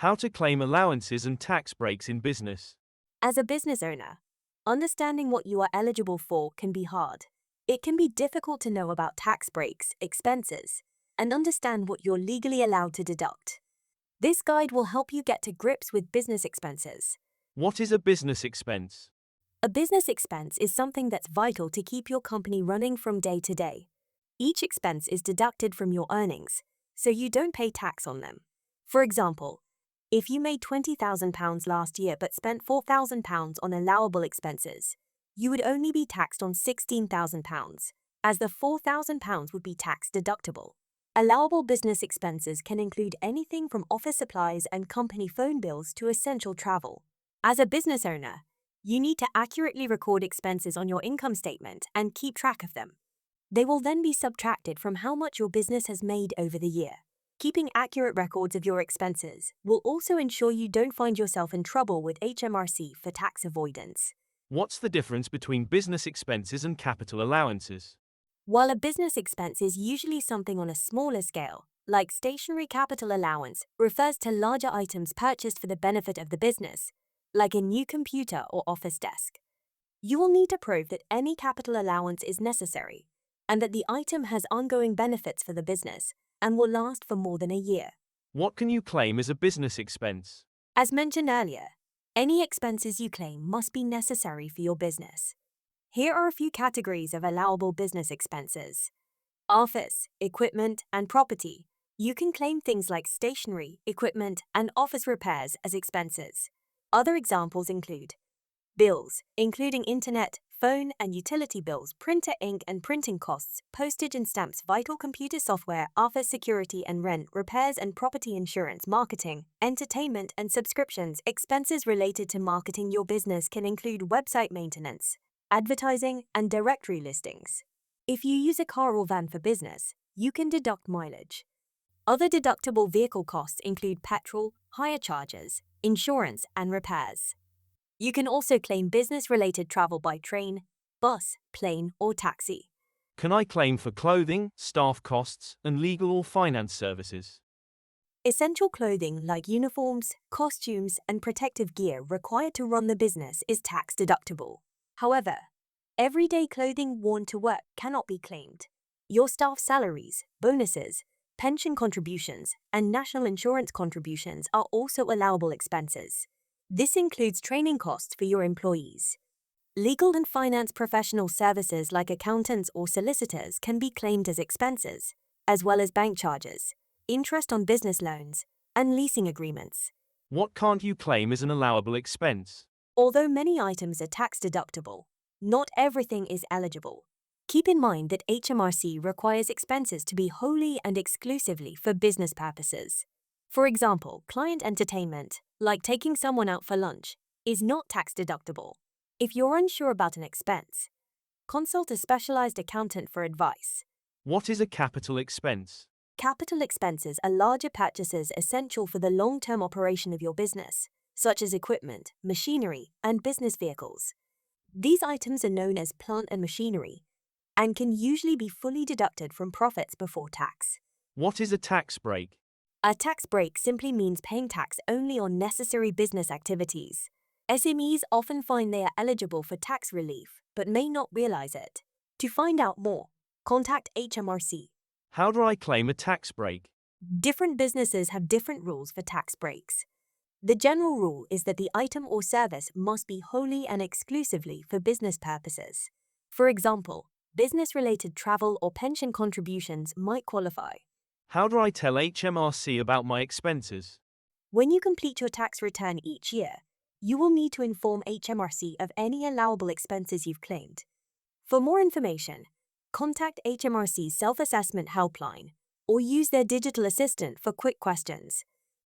How to claim allowances and tax breaks in business. As a business owner, understanding what you are eligible for can be hard. It can be difficult to know about tax breaks, expenses, and understand what you're legally allowed to deduct. This guide will help you get to grips with business expenses. What is a business expense? A business expense is something that's vital to keep your company running from day to day. Each expense is deducted from your earnings, so you don't pay tax on them. For example, if you made £20,000 last year but spent £4,000 on allowable expenses, you would only be taxed on £16,000, as the £4,000 would be tax-deductible. Allowable business expenses can include anything from office supplies and company phone bills to essential travel. As a business owner, you need to accurately record expenses on your income statement and keep track of them. They will then be subtracted from how much your business has made over the year. Keeping accurate records of your expenses will also ensure you don't find yourself in trouble with HMRC for tax avoidance. What's the difference between business expenses and capital allowances? While a business expense is usually something on a smaller scale, like stationary capital allowance refers to larger items purchased for the benefit of the business, like a new computer or office desk. You will need to prove that any capital allowance is necessary and that the item has ongoing benefits for the business and will last for more than a year. What can you claim as a business expense? As mentioned earlier, any expenses you claim must be necessary for your business. Here are a few categories of allowable business expenses. Office, equipment, and property. You can claim things like stationery, equipment, and office repairs as expenses. Other examples include bills, including internet, phone and utility bills, printer ink and printing costs, postage and stamps, vital computer software, office security and rent, repairs and property insurance, marketing, entertainment and subscriptions. Expenses related to marketing your business can include website maintenance, advertising, and directory listings. If you use a car or van for business, you can deduct mileage. Other deductible vehicle costs include petrol, hire charges, insurance, and repairs. You can also claim business-related travel by train, bus, plane, or taxi. Can I claim for clothing, staff costs, and legal or finance services? Essential clothing like uniforms, costumes, and protective gear required to run the business is tax-deductible. However, everyday clothing worn to work cannot be claimed. Your staff salaries, bonuses, pension contributions, and national insurance contributions are also allowable expenses. This includes training costs for your employees. Legal and finance professional services like accountants or solicitors can be claimed as expenses, as well as bank charges, interest on business loans, and leasing agreements. What can't you claim as an allowable expense? Although many items are tax-deductible, not everything is eligible. Keep in mind that HMRC requires expenses to be wholly and exclusively for business purposes. For example, client entertainment, like taking someone out for lunch, is not tax-deductible. If you're unsure about an expense, consult a specialized accountant for advice. What is a capital expense? Capital expenses are larger purchases essential for the long-term operation of your business, such as equipment, machinery, and business vehicles. These items are known as plant and machinery and can usually be fully deducted from profits before tax. What is a tax break? A tax break simply means paying tax only on necessary business activities. SMEs often find they are eligible for tax relief but may not realize it. To find out more, contact HMRC. How do I claim a tax break? Different businesses have different rules for tax breaks. The general rule is that the item or service must be wholly and exclusively for business purposes. For example, business-related travel or pension contributions might qualify. How do I tell HMRC about my expenses? When you complete your tax return each year, you will need to inform HMRC of any allowable expenses you've claimed. For more information, contact HMRC's self-assessment helpline or use their digital assistant for quick questions.